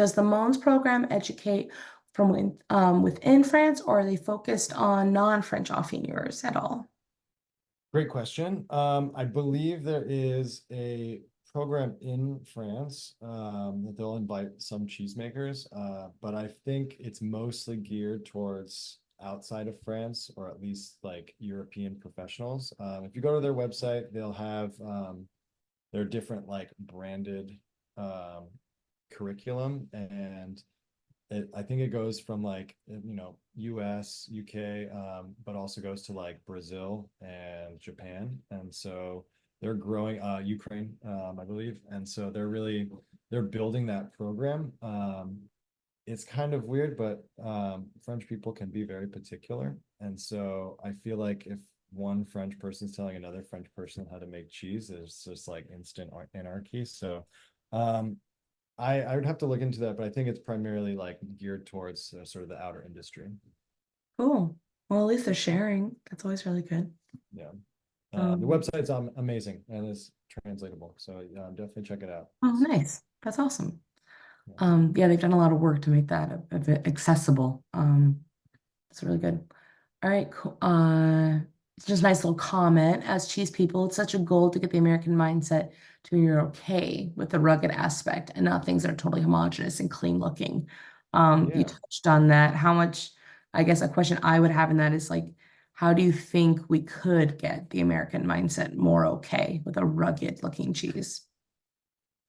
does the Mons program educate from within France, or are they focused on non-French at all? Great question. I believe there is a program in France that they'll invite some cheesemakers, but I think it's mostly geared towards outside of France, or at least like European professionals. If you go to their website, they'll have their different like branded curriculum, and I think it goes from like, US, UK, but also goes to like Brazil and Japan. And so they're growing, Ukraine, I believe. And so they're building that program. It's kind of weird, but French people can be very particular. And so I feel like if one French person's telling another French person how to make cheese, it's just like instant anarchy. So I would have to look into that, but I think it's primarily like geared towards sort of the outer industry. Cool. Well, at least they're sharing. That's always really good. Yeah. The Um, website's amazing and is translatable. So definitely check it out. oh, nice. That's awesome. Yeah. Yeah, they've done a lot of work to make that a bit accessible. It's really good. All right, cool. It's just a nice little comment. As cheese people, it's such a goal to get the American mindset to where you're okay with the rugged aspect and not things that are totally homogenous and clean looking. You Yeah. touched on that. How much, I guess a question I would have in that is like, how do you think we could get the American mindset more okay with a rugged looking cheese?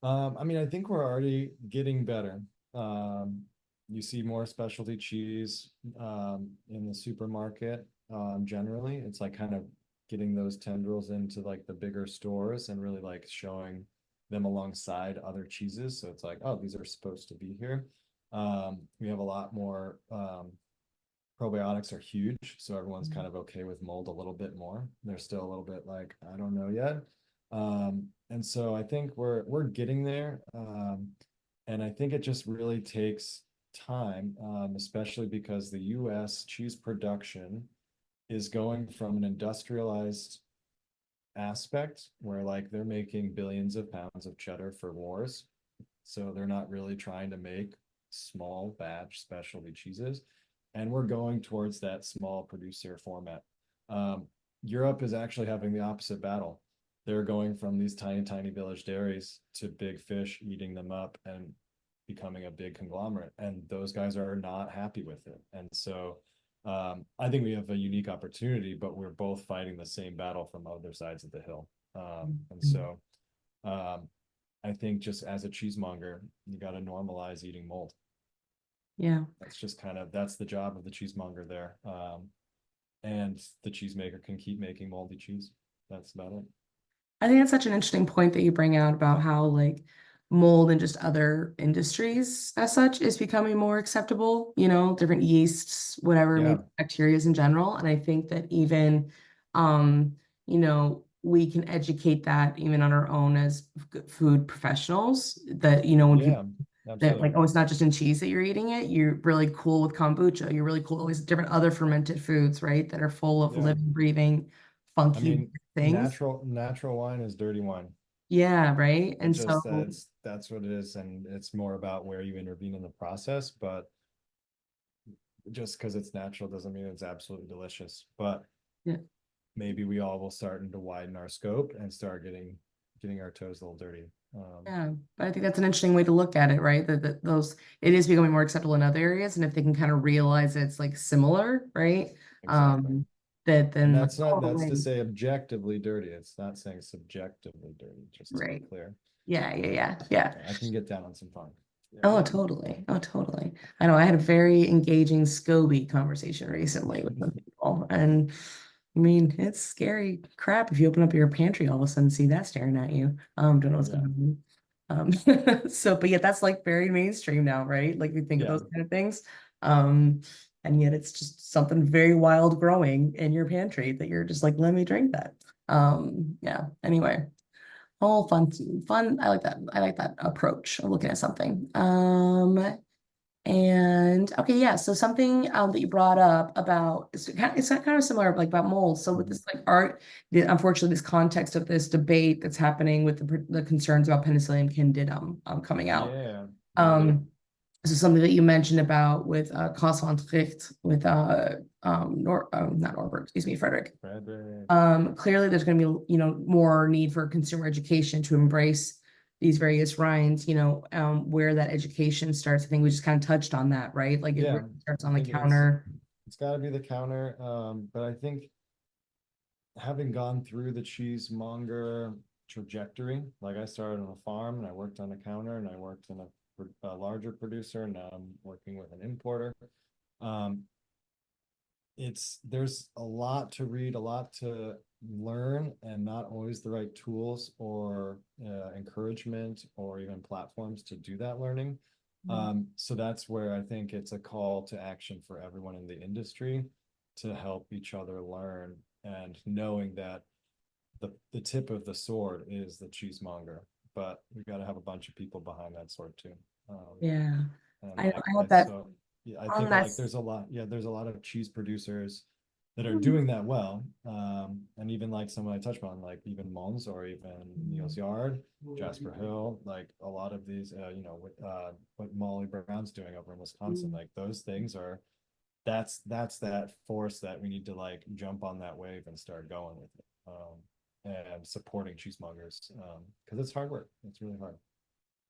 I mean, I think we're already getting better. Um, you see more specialty cheese in the supermarket. Generally, it's like kind of getting those tendrils into like the bigger stores and really like showing them alongside other cheeses. So it's like, oh, these are supposed to be here. We have a lot more probiotics are huge, so everyone's kind of okay with mold a little bit more. They're still a little bit like, I don't know yet. And so I think we're getting there. And I think it just really takes time, especially because the US cheese production is going from an industrialized aspect where like they're making billions of pounds of cheddar for wars. So they're not really trying to make small batch specialty cheeses. And we're going towards that small producer format. Europe is actually having the opposite battle. They're going from these tiny, tiny village dairies to big fish eating them up and becoming a big conglomerate. And those guys are not happy with it. And so I think we have a unique opportunity, but we're both fighting the same battle from other sides of the hill. And so I think just as a cheesemonger, you got to normalize eating mold. Yeah. That's just that's the job of the cheesemonger there. And the cheesemaker can keep making moldy cheese. That's about it. I think that's such an interesting point that you bring out about how like mold and just other industries as such is becoming more acceptable, different yeasts, whatever, Yeah. maybe bacterias in general. And I think that even we can educate that even on our own as food professionals that, when people Yeah, that absolutely. like, oh, it's not just in cheese that you're eating it. You're really cool with kombucha. You're really cool with all these different other fermented foods, right? That are full of Yeah. living, breathing, I funky mean, things. natural wine is dirty wine. Yeah, right. It And just so, that's what it is, and it's more about where you intervene in the process. But just because it's natural doesn't mean it's absolutely delicious. But yeah, maybe we all will start to widen our scope and start getting our toes a little dirty. yeah. But I think that's an interesting way to look at it, right? That those it is becoming more acceptable in other areas, and if they can kind of realize it's like similar, right? Exactly. Um, that And then like, oh, that's to wait. say objectively dirty. It's not saying subjectively dirty, just to be Right. clear. Yeah, yeah, yeah, yeah. I can get down on some funk. Yeah. Oh, totally. Oh, totally. I know I had a very engaging SCOBY conversation recently with some people. And I mean, it's scary crap if you open up your pantry all of a sudden see that staring at you. Don't know Oh what's yeah. going on. But yeah, that's like very mainstream now, right? Like we think of Yeah. those kind of things. Um, and yet it's just something very wild growing in your pantry that you're just like, let me drink that. Yeah. Anyway. Oh, fun, fun. I like that. I like that approach of looking at something. And okay, yeah. So something that you brought up about it's kind of similar, like about mold. So with this like art, unfortunately, this context of this debate that's happening with the concerns about Penicillium candidum coming out. Yeah. Yeah. Um, So something that you mentioned about with Koswantricht with not Norbert, excuse me, Frederick. Frederick. Clearly there's going to be, more need for consumer education to embrace these various rinds, where that education starts. I think we just kind of touched on that, right? Like it Yeah, really starts I on the think it is. counter. It's got to be the counter. But I think having gone through the cheesemonger trajectory, like I started on a farm and I worked on a counter and I worked in a larger producer. Now I'm working with an importer. Um, there's a lot to read, a lot to learn, and not always the right tools or encouragement or even platforms to do that learning. So that's where I think it's a call to action for everyone in the industry to help each other learn, and knowing that the tip of the sword is the cheesemonger, but we got to have a bunch of people behind that sword too. Yeah. And I like hope that yeah, I on think that. like there's a lot of cheese producers that are doing that well. And even like someone I touched on, like even Mons or even Niels Yard, Jasper Hill, like a lot of these, what Molly Brown's doing over in Wisconsin, like those things are, that's that force that we need to like jump on that wave and start going with it. And supporting cheesemongers, because it's hard work. It's really hard.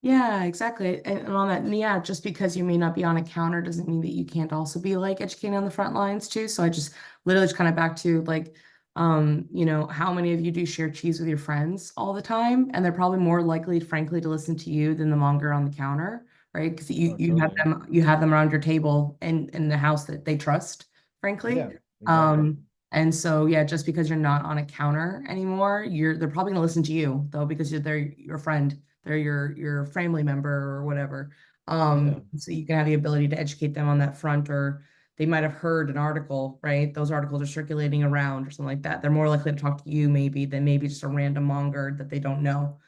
Yeah, exactly. And on that, and yeah, just because you may not be on a counter doesn't mean that you can't also be like educating on the front lines too. So I just literally just kind of back to like, how many of you do share cheese with your friends all the time? And they're probably more likely, frankly, to listen to you than the monger on the counter, right? Because you Oh, you have totally. Yeah. them around your table in the house that they trust, frankly. Yeah, exactly. And so yeah, just because you're not on a counter anymore, they're probably gonna listen to you though, because they're your friend, they're your family member or whatever. Yeah. So you can have the ability to educate them on that front, or they might have heard an article, right? Those articles are circulating around or something like that. They're more likely to talk to you maybe than maybe just a random monger that they don't know.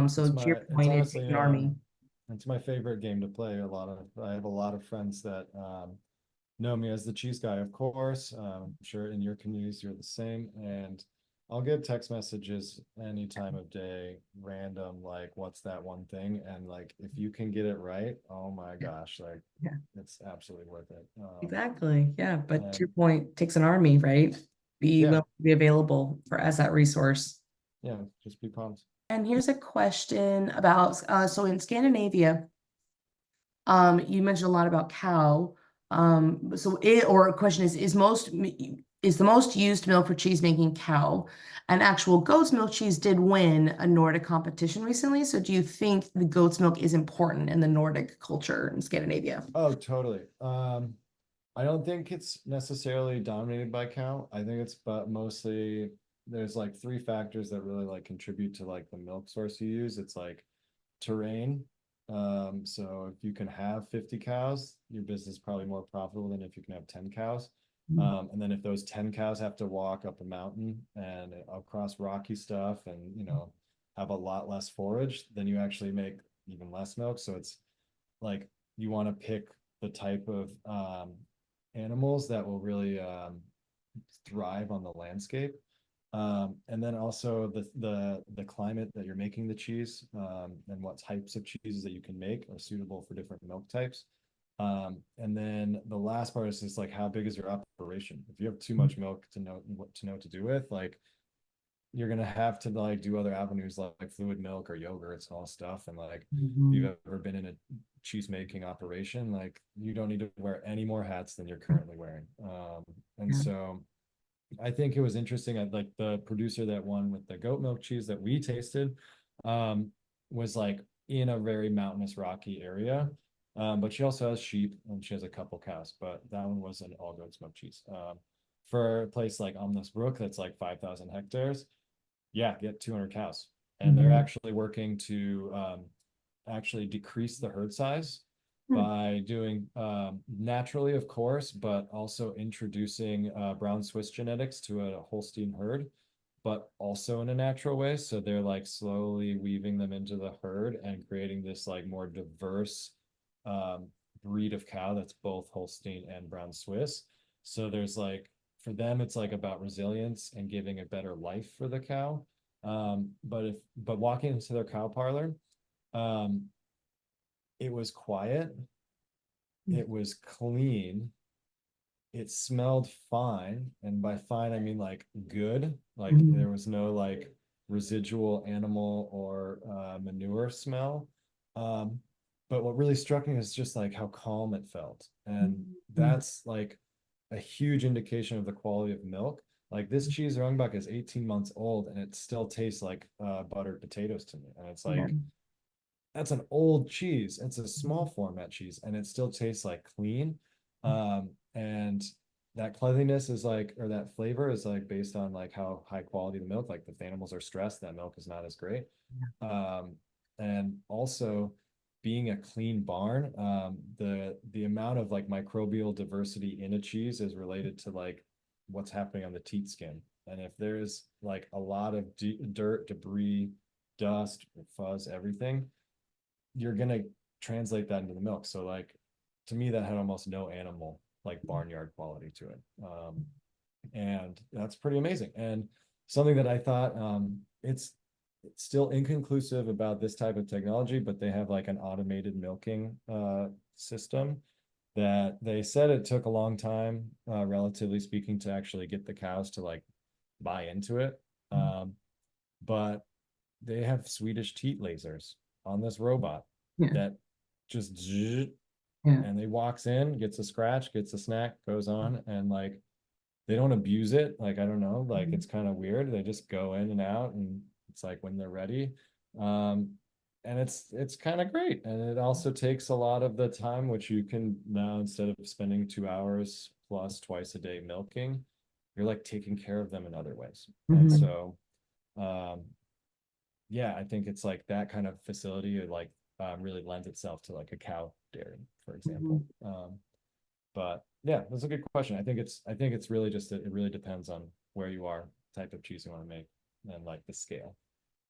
So to your It's point, it takes honestly, an army. it's my favorite game to play. I have a lot of friends that know me as the cheese guy, of course. I'm sure in your communities you're the same. And I'll get text messages any time of day, random, like, what's that one thing? And like, if you can get it right, oh my gosh, like, Yeah, it's absolutely worth it. exactly. Yeah, but to And your point, it takes an army, right? Be yeah, willing to be available for as that resource. yeah, just be pumped. And here's a question about so in Scandinavia, you mentioned a lot about cow. Or a question is the most used milk for cheese making cow? And actual goat's milk cheese did win a Nordic competition recently. So do you think the goat's milk is important in the Nordic culture in Scandinavia? Oh, totally. I don't think it's necessarily dominated by cow. I think it's but mostly there's like three factors that really like contribute to like the milk source you use. It's like terrain. So if you can have 50 cows, your business is probably more profitable than if you can have 10 cows. And then if those 10 cows have to walk up a mountain and across rocky stuff and have a lot less forage, then you actually make even less milk. So it's like you want to pick the type of animals that will really thrive on the landscape. And then also the climate that you're making the cheese, and what types of cheeses that you can make are suitable for different milk types. And then the last part is just like how big is your operation? If you have too much milk to know what to do with, like you're gonna have to like do other avenues like fluid milk or yogurts and all stuff. And like if Mhm. you've ever been in a cheese making operation, like you don't need to wear any more hats than you're currently wearing. And Yeah. so I think it was interesting. Like the producer that won with the goat milk cheese that we tasted, um, was like in a very mountainous, rocky area. But she also has sheep and she has a couple cows, but that one was an all goats milk cheese. For a place like Brook, that's like 5,000 hectares, yeah, get 200 cows. And they're Mhm. actually working to actually decrease the herd size Hmm. by doing naturally, of course, but also introducing brown Swiss genetics to a Holstein herd, but also in a natural way. So they're like slowly weaving them into the herd and creating this like more diverse um, breed of cow that's both Holstein and brown Swiss. So there's like, for them, it's like about resilience and giving a better life for the cow. But walking into their cow parlor, um, it was quiet, it was clean, it smelled fine, and by fine I mean like good, like Mhm. there was no like residual animal or manure smell. um but what really struck me was just like how calm it felt, and Mhm. that's like a huge indication of the quality of milk. Like this cheese Rungbuck is 18 months old and it still tastes like buttered potatoes to me, and it's Yeah. like that's an old cheese. It's a small format cheese and it still tastes like clean. And that cleanliness is like, or that flavor is like based on like how high quality the milk, like if the animals are stressed, that milk is not as great. Um, and also being a clean barn, the amount of like microbial diversity in a cheese is related to like what's happening on the teat skin. And if there's like a lot of dirt, debris, dust, fuzz, everything, you're gonna translate that into the milk. So like to me, that had almost no animal like barnyard quality to it. And that's pretty amazing. And something that I thought it's still inconclusive about this type of technology, but they have like an automated milking system that they said it took a long time, relatively speaking, to actually get the cows to like buy into it. Um, but they have Swedish teat lasers on this robot Yeah. that just Yeah. and they walks in, gets a scratch, gets a snack, goes on, and like they don't abuse it. Like I don't know, like Mhm. it's kind of weird. They just go in and out, and it's like when they're ready. Um, and it's kind of great. And it also takes a lot of the time, which you can now, instead of spending 2 hours plus twice a day milking, you're like taking care of them in other ways. And Mhm. so um yeah, I think it's like that kind of facility like really lends itself to like a cow dairy, for example. Mhm. But yeah, that's a good question. I think it's really just it really depends on where you are, type of cheese you want to make, and like the scale.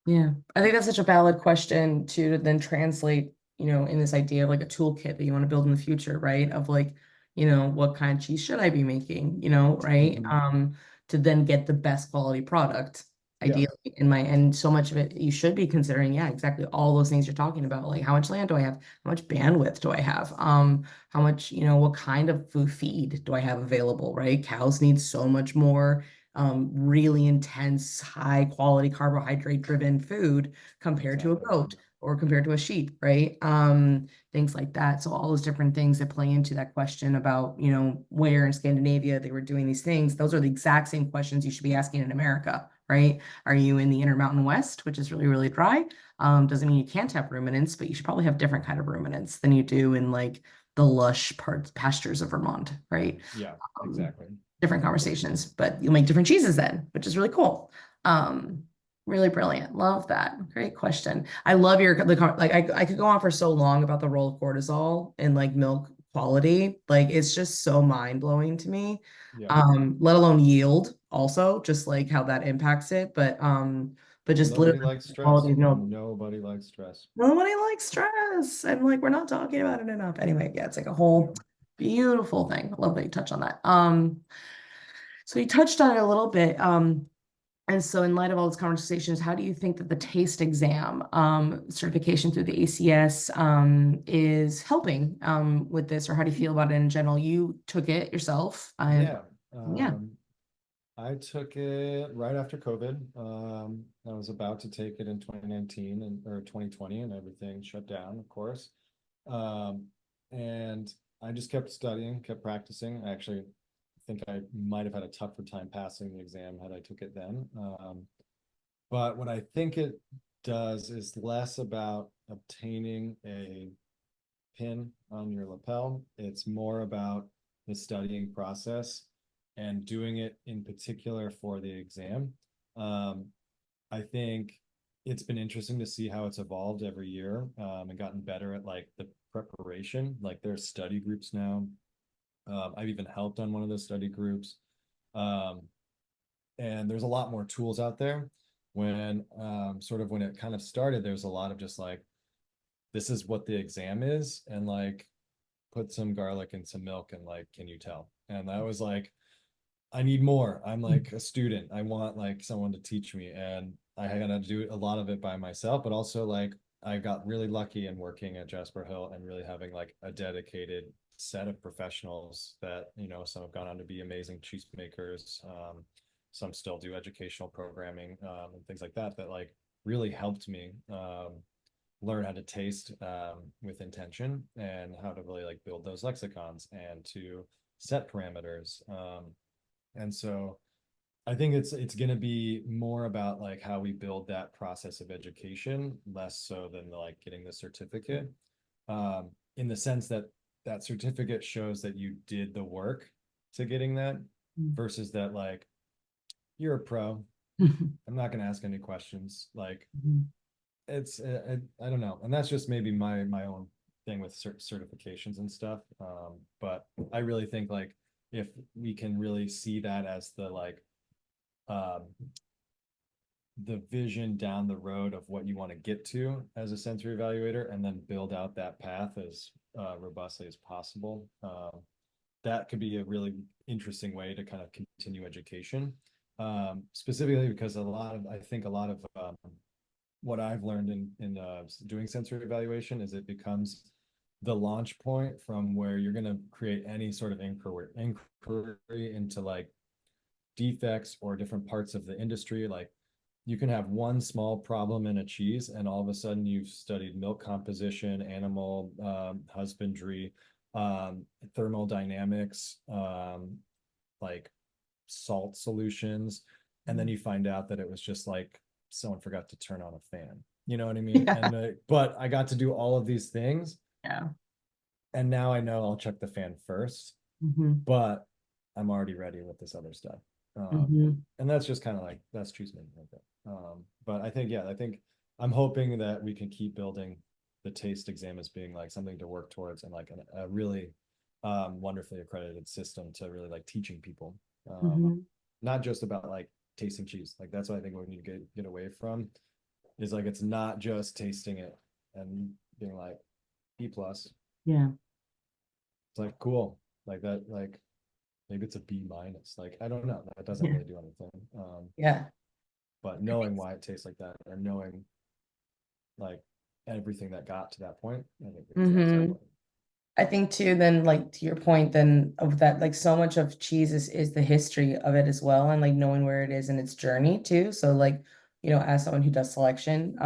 Yeah, I think that's such a valid question to then translate, in this idea of like a toolkit that you want to build in the future, right? Of like, what kind of cheese should I be making, right? Mhm. To then get the best quality product, Yeah, ideally and so much of it you should be considering, yeah, exactly all those things you're talking about. Like how much land do I have? How much bandwidth do I have? How much, what kind of food feed do I have available, right? Cows need so much more really intense, high quality carbohydrate driven food compared to a exactly. goat or compared to a sheep, right? Things like that. So all those different things that play into that question about, where in Scandinavia they were doing these things. Those are the exact same questions you should be asking in America, right? Are you in the Intermountain West, which is really, really dry? Doesn't mean you can't have ruminants, but you should probably have different kind of ruminants than you do in like the lush parts pastures of Vermont, right? Yeah, Um, exactly. Different conversations, but you'll make different cheeses then, which is really cool. Um, Really brilliant. Love that. Great question. I love like I could go on for so long about the role of cortisol in like milk quality. Like it's just so mind blowing to me. Yeah. Let alone yield also, just like how that impacts it. But Well, just nobody literally likes the quality stress. of milk. Nobody likes stress. Nobody likes stress. And like we're not talking about it enough. Anyway, yeah, it's like a Yeah. whole beautiful thing. I love that you touch on that. So you touched on it a little bit. And so in light of all these conversations, how do you think that the taste exam certification through the ACS is helping with this, or how do you feel about it in general? You took it yourself. Yeah. Yeah. I took it right after COVID. I was about to take it in 2019 and or 2020, and everything shut down, of course. Um, and I just kept studying, kept practicing. I actually think I might have had a tougher time passing the exam had I took it then. But what I think it does is less about obtaining a pin on your lapel. It's more about the studying process and doing it in particular for the exam. Um, I think it's been interesting to see how it's evolved every year, and gotten better at like the preparation. Like there's study groups now. I've even helped on one of those study groups. Um, and there's a lot more tools out there. When sort of when it kind of started, there's a lot of just like, this is what the exam is, and like put some garlic in some milk and like, can you tell? And I was like, I need more. I'm like a student. I want like someone to teach me. And I had to do a lot of it by myself, but also like I got really lucky in working at Jasper Hill and really having like a dedicated set of professionals that, some have gone on to be amazing cheesemakers. Some still do educational programming, and things like that, that like really helped me learn how to taste with intention, and how to really like build those lexicons and to set parameters. And so I think it's going to be more about like how we build that process of education, less so than like getting the certificate. In the sense that that certificate shows that you did the work to getting that, versus that like you're a pro. I'm not going to ask any questions. Like it's I don't know, and that's just maybe my own thing with certifications and stuff. But I really think like if we can really see that as um the vision down the road of what you want to get to as a sensory evaluator, and then build out that path as robustly as possible. That could be a really interesting way to kind of continue education. Specifically because I think a lot of what I've learned in doing sensory evaluation is it becomes the launch point from where you're going to create any sort of inquiry into like defects or different parts of the industry. Like you can have one small problem in a cheese, and all of a sudden you've studied milk composition, animal husbandry, thermodynamics, like salt solutions, and then you find out that it was just like someone forgot to turn on a fan. You know what I mean? Yeah. And but I got to do all of these things, Yeah. and now I know I'll check the fan first, but I'm already ready with this other stuff. And that's just kind of like that's cheese making like that. But I think, yeah, I think I'm hoping that we can keep building the taste exam as being like something to work towards, and like a really wonderfully accredited system to really like teaching people, not just about like tasting cheese. Like that's what I think we need to get away from, is like it's not just tasting it and being like B+. Yeah. It's like cool, like that, like maybe it's a B-. Like I don't know, that doesn't Yeah. really do anything. Yeah. But knowing why it tastes like that, or knowing like everything that got to that point, I think that's important. I think too, then like to your point, then of that, like so much of cheese is the history of it as well, and like knowing where it is in its journey too. So like, as someone who does selection,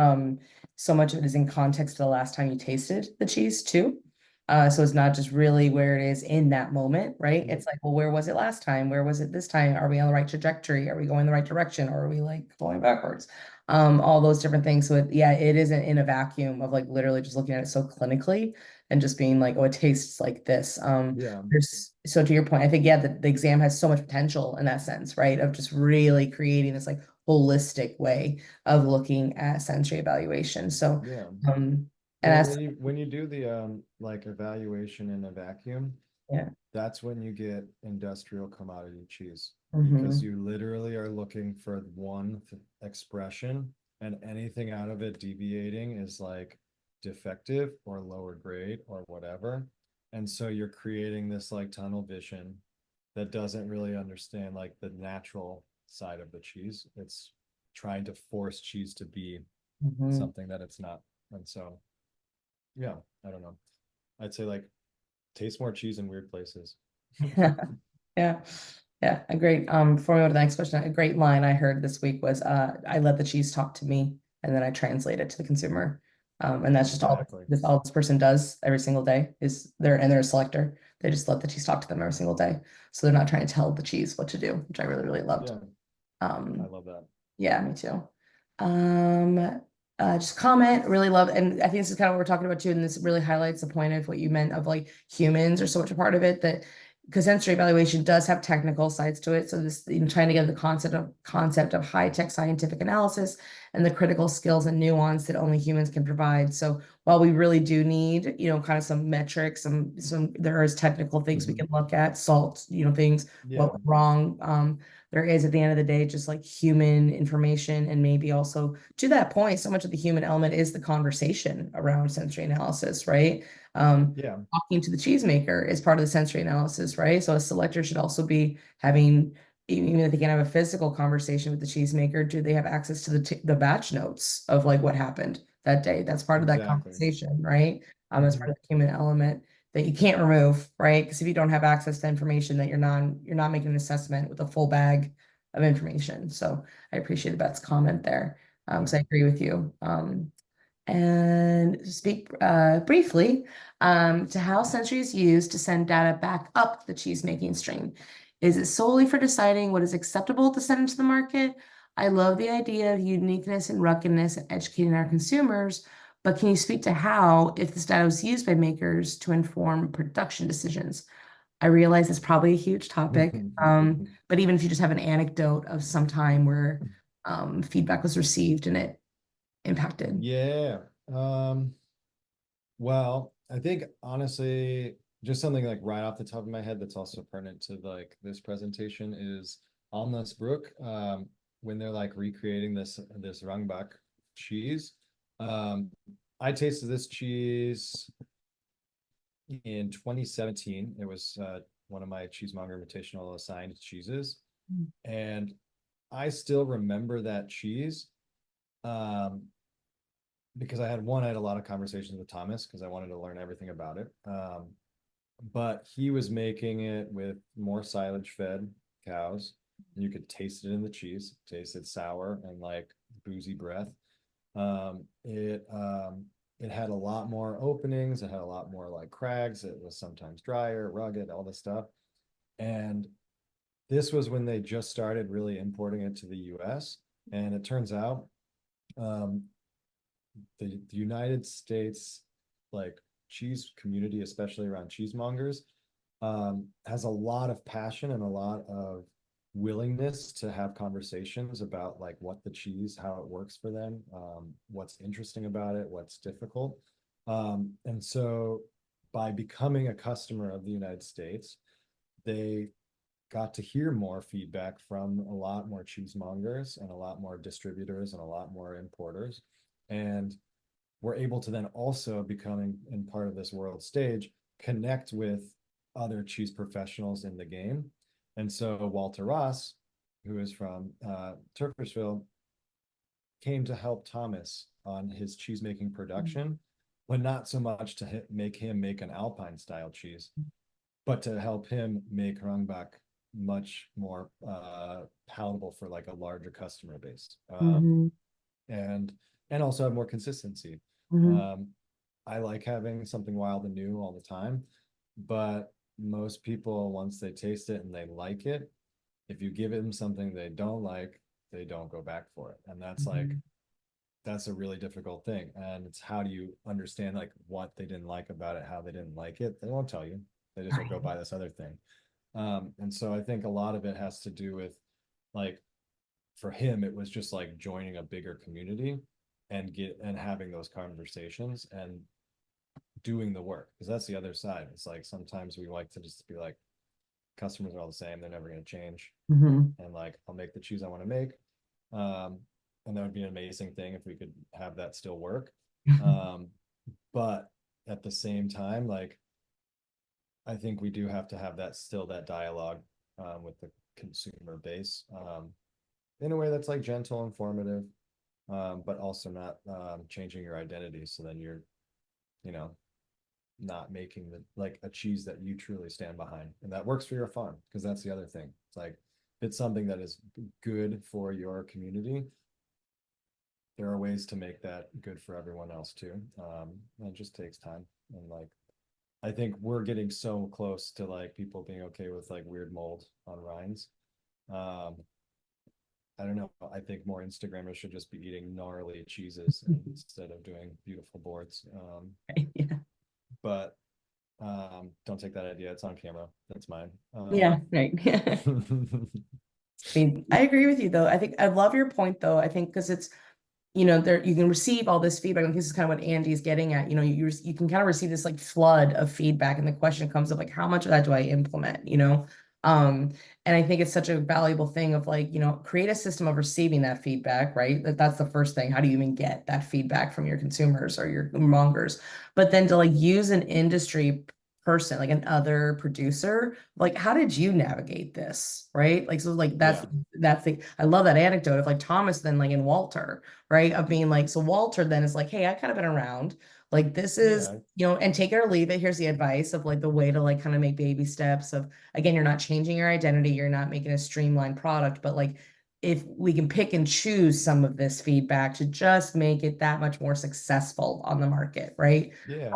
so much of it is in context to the last time you tasted the cheese too. So it's not just really where it is in that moment, right? It's like, well, where was it last time? Where was it this time? Are we on the right trajectory? Are we going the right direction? Or are we like going backwards? All those different things. So it isn't in a vacuum of like literally just looking at it so clinically and just being like, oh, it tastes like this. Yeah, So to your point, I think, yeah, the exam has so much potential in that sense, right? Of just really creating this like holistic way of looking at sensory evaluation. So, yeah. and Well, as when you do the like evaluation in a vacuum, yeah, that's when you get industrial commodity cheese, because hmm you literally are looking for one expression, and anything out of it deviating is like defective or lower grade or whatever. And so you're creating this like tunnel vision that doesn't really understand like the natural side of the cheese. It's trying to force cheese to be hmm something that it's not. And so, yeah, I don't know. I'd say like taste more cheese in weird places. Yeah. Yeah, a great before we go to the next question, a great line I heard this week was I let the cheese talk to me and then I translate it to the consumer. And that's just Exactly. all this person does every single day is they're a selector. They just let the cheese talk to them every single day. So they're not trying to tell the cheese what to do, which I really, really loved. Yeah, I Um, love that. yeah, me too. Um, just comment, really love, and I think this is kind of what we're talking about too, and this really highlights the point of what you meant of like humans are so much a part of it that because sensory evaluation does have technical sides to it. So this, trying to get the concept of high-tech scientific analysis and the critical skills and nuance that only humans can provide. So while we really do need, kind of some metrics, some there is technical things we can look at, salt, things, what Yeah, went wrong. There is at the end of the day just like human information, and maybe also to that point so much of the human element is the conversation around sensory analysis, right? yeah, Talking to the cheesemaker is part of the sensory analysis, right? So a selector should also be having, even if they can have a physical conversation with the cheesemaker, do they have access to the batch notes of like what happened that day? That's part of that exactly. conversation, right? That's part of the human element. that you can't remove, right? Because if you don't have access to information, that you're not making an assessment with a full bag of information. So I appreciate Beth's comment there. Yeah. So I agree with you. And speak briefly to how Sensory is used to send data back up the cheese making stream. Is it solely for deciding what is acceptable to send into the market? I love the idea of uniqueness and ruggedness and educating our consumers, but can you speak to how, if this data was used by makers to inform production decisions? I realize it's probably a huge topic, but even if you just have an anecdote of some time where feedback was received and it impacted. Yeah. Well, I think honestly, just something like right off the top of my head that's also pertinent to like this presentation is Almas Brook. When they're like recreating this Rangbak cheese. I tasted this cheese in 2017. It was one of my Cheesemonger Invitational assigned cheeses. Mm. And I still remember that cheese. Because I had a lot of conversations with Thomas because I wanted to learn everything about it. But he was making it with more silage fed cows. And you could taste it in the cheese, tasted sour and like boozy breath. It had a lot more openings, it had a lot more like crags, it was sometimes drier, rugged, all this stuff. And this was when they just started really importing it to the US. And it turns out the United States like cheese community, especially around cheesemongers, has a lot of passion and a lot of willingness to have conversations about like what the cheese, how it works for them, what's interesting about it, what's difficult. And so by becoming a customer of the United States, they got to hear more feedback from a lot more cheesemongers and a lot more distributors and a lot more importers. And we're able to then also becoming in part of this world stage, connect with other cheese professionals in the game. And so Walter Ross, who is from Turkersville, came to help Thomas on his cheese making production, but not so much to make him make an Alpine style cheese, but to help him make Rangbak much more palatable for like a larger customer base. Mhm. And also have more consistency. Mhm. I like having something wild and new all the time, but most people, once they taste it and they like it, if you give them something they don't like, they don't go back for it. And that's like, Mhm. that's a really difficult thing. And it's how do you understand like what they didn't like about it, how they didn't like it? They won't tell you. They just will go Right. buy this other thing. And so I think a lot of it has to do with like for him, it was just like joining a bigger community and having those conversations and doing the work, because that's the other side. It's like sometimes we like to just be like, customers are all the same, they're never going to change, Mhm. and like I'll make the cheese I want to make. um and that would be an amazing thing if we could have that still work. um but at the same time, like I think we do have to have that dialogue with the consumer base, in a way that's like gentle, informative, but also not changing your identity. So then you're, you know, not making the like a cheese that you truly stand behind and that works for your farm. Because that's the other thing. It's like if it's something that is good for your community, there are ways to make that good for everyone else too. And it just takes time. And like I think we're getting so close to like people being okay with like weird mold on rinds. Um, I don't know. I think more Instagrammers should just be eating gnarly cheeses instead of doing beautiful boards. Yeah. But don't take that idea. It's on camera. That's mine. Yeah, right. I mean, I agree with you though. I think I love your point though. I think because it's, there you can receive all this feedback. And this is kind of what Andy's getting at. You can kind of receive this like flood of feedback, and the question comes up like, how much of that do I implement? Um, and I think it's such a valuable thing of like, create a system of receiving that feedback, right? That's the first thing. How do you even get that feedback from your consumers or your mongers? But then to like use an industry person, like another producer, like how did you navigate this? Right. Like, so like Yeah. that's the I love that anecdote of like Thomas then like in Walter, right? Of being like, so Walter then is like, hey, I kind of been around. Like this is, Yeah, and take it or leave it. Here's the advice of like the way to like kind of make baby steps of, again, you're not changing your identity, you're not making a streamlined product, but like if we can pick and choose some of this feedback to just make it that much more successful on the market, right? yeah.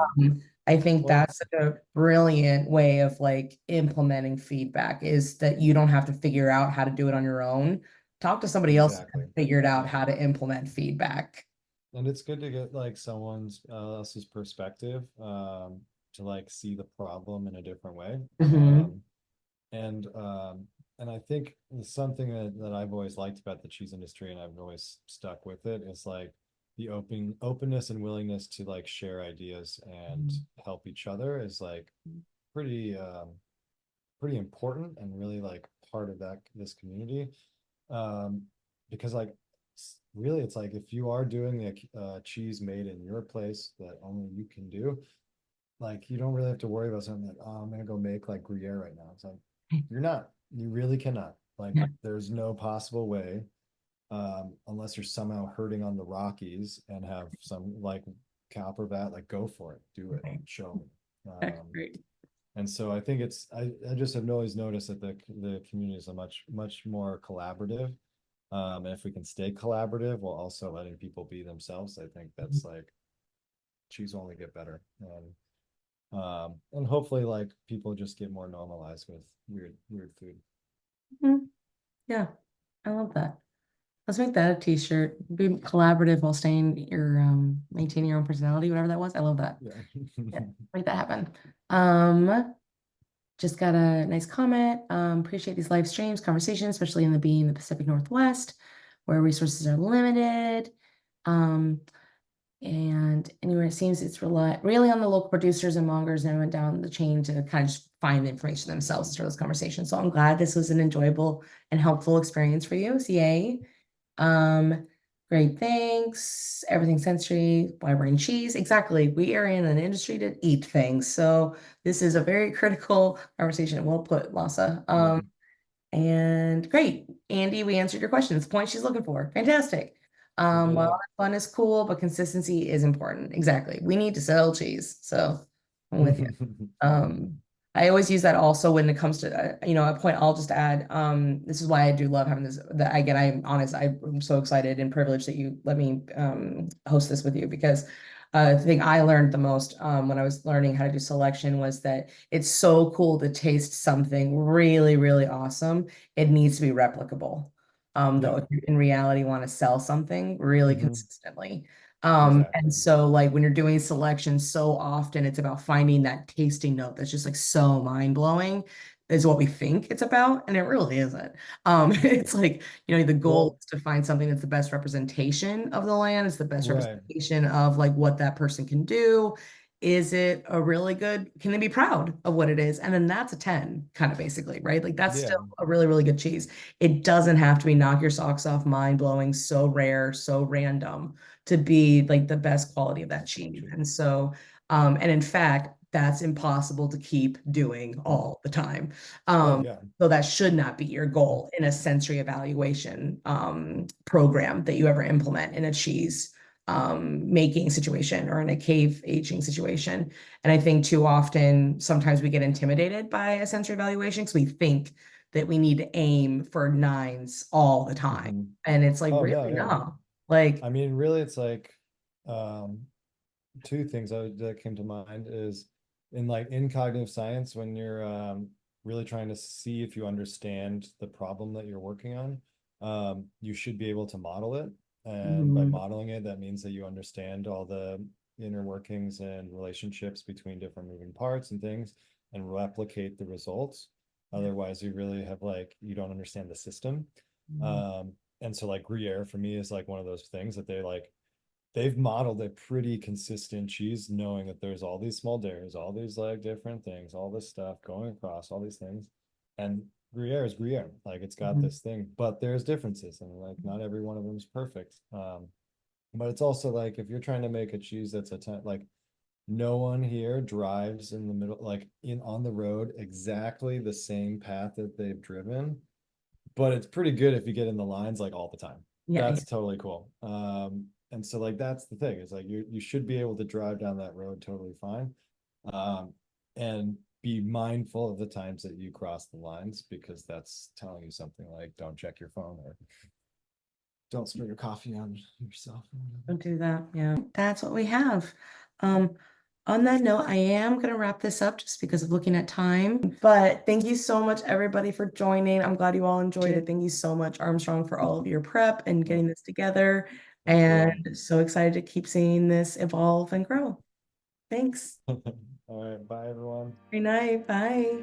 I think Well, that's such a brilliant way of like implementing feedback is that you don't have to figure out how to do it on your own. Talk to somebody else who exactly. has figured out Yeah. how to implement feedback. And it's good to get like someone's else's perspective, to like see the problem in a different way. Hmm. And and I think something that I've always liked about the cheese industry, and I've always stuck with it, is like the openness and willingness to like share ideas and help each other is like pretty pretty important and really like part of this community. Um, because like really it's like if you are doing a cheese made in your place that only you can do, like you don't really have to worry about something like, oh, I'm gonna go make like Gruyere right now. It's like you're not, you really cannot. Like Yeah. there's no possible way, unless you're somehow hurting on the Rockies and have some like copper vat, like go for it, do it, Okay. show me. That's great. And so I think I just have always noticed that the community is a much more collaborative. And if we can stay collaborative while also letting people be themselves, I think that's like cheese will only get better. And hopefully like people just get more normalized with weird food. Mhm. Yeah, I love that. Let's make that a t-shirt. Be collaborative while staying your maintaining your own personality, whatever that was. I love that. Yeah. Yeah, make that happen. Um, just got a nice comment. Appreciate these live streams, conversations, especially in the Pacific Northwest, where resources are limited. Um, and anyway, it seems it's really on the local producers and mongers and went down the chain to kind of just find the information themselves through those conversations. So I'm glad this was an enjoyable and helpful experience for you. So yay. Um, Great, thanks. Everything sensory, why we're in cheese. Exactly. We are in an industry to eat things. So this is a very critical conversation. Well put, Lassa. Yeah. And great. Andy, we answered your questions. The point she's looking for. Fantastic. We did Well, it. fun is cool, but consistency is important. Exactly. We need to sell cheese. So I'm with you. Um, I always use that also when it comes to, a point I'll just add. This is why I do love having this, that again, I'm honest, I'm so excited and privileged that you let me host this with you because the thing I learned the most when I was learning how to do selection was that it's so cool to taste something really, really awesome. It needs to be replicable. Though, Yeah. if you in reality want to sell something really Hmm. consistently. And Exactly. so like when you're doing selection, so often it's about finding that tasting note that's just like so mind-blowing is what we think it's about, and it really isn't. It's like, the goal Well, is to find something that's the best representation of the land, it's the best right. representation of like what that person can do. Is it a really good, can they be proud of what it is? And then that's a 10, kind of basically, right? Like that's still Yeah. a really, really good cheese. It doesn't have to be knock your socks off, mind-blowing, so rare, so random to be like the best quality of that That's so cheese. true. And so, and in fact, that's impossible to keep doing all the time. Oh Um, yeah. so that should not be your goal in a sensory evaluation program that you ever implement in a cheese making situation or in a cave aging situation. And I think too often, sometimes we get intimidated by a sensory evaluation because we think that we need to aim for nines all the time. Hmm. And it's like, Oh really, no, yeah. no. Like, I mean, really, it's like um, two things that came to mind is in cognitive science when you're really trying to see if you understand the problem that you're working on, you should be able to model it. And by mm, modeling it, that means that you understand all the inner workings and relationships between different moving parts and things and replicate the results. Otherwise, you really have like you don't understand the system. mm, Um, and so like Gruyere for me is like one of those things that they've modeled a pretty consistent cheese, knowing that there's all these small dairies, all these like different things, all this stuff going across, all these things. And Gruyere is Gruyere. Like it's got mm, this thing, but there's differences, and like not every one of them is perfect. But it's also like if you're trying to make a cheese that's like no one here drives in the middle, like in on the road, exactly the same path that they've driven, but it's pretty good if you get in the lines like all the time. yeah, yeah. That's totally cool. And so like that's the thing, is like you should be able to drive down that road totally fine. And be mindful of the times that you cross the lines, because that's telling you something like don't check your phone or don't spill your coffee on yourself. Don't do that. Yeah, that's what we have. On that note, I am gonna wrap this up just because of looking at time. But thank you so much, everybody, for joining. I'm glad you all enjoyed it. Thank you so much, Armstrong, for all of your prep and getting this together. And so excited to keep seeing this evolve and grow. Thanks. All right, bye everyone. Good night. Bye.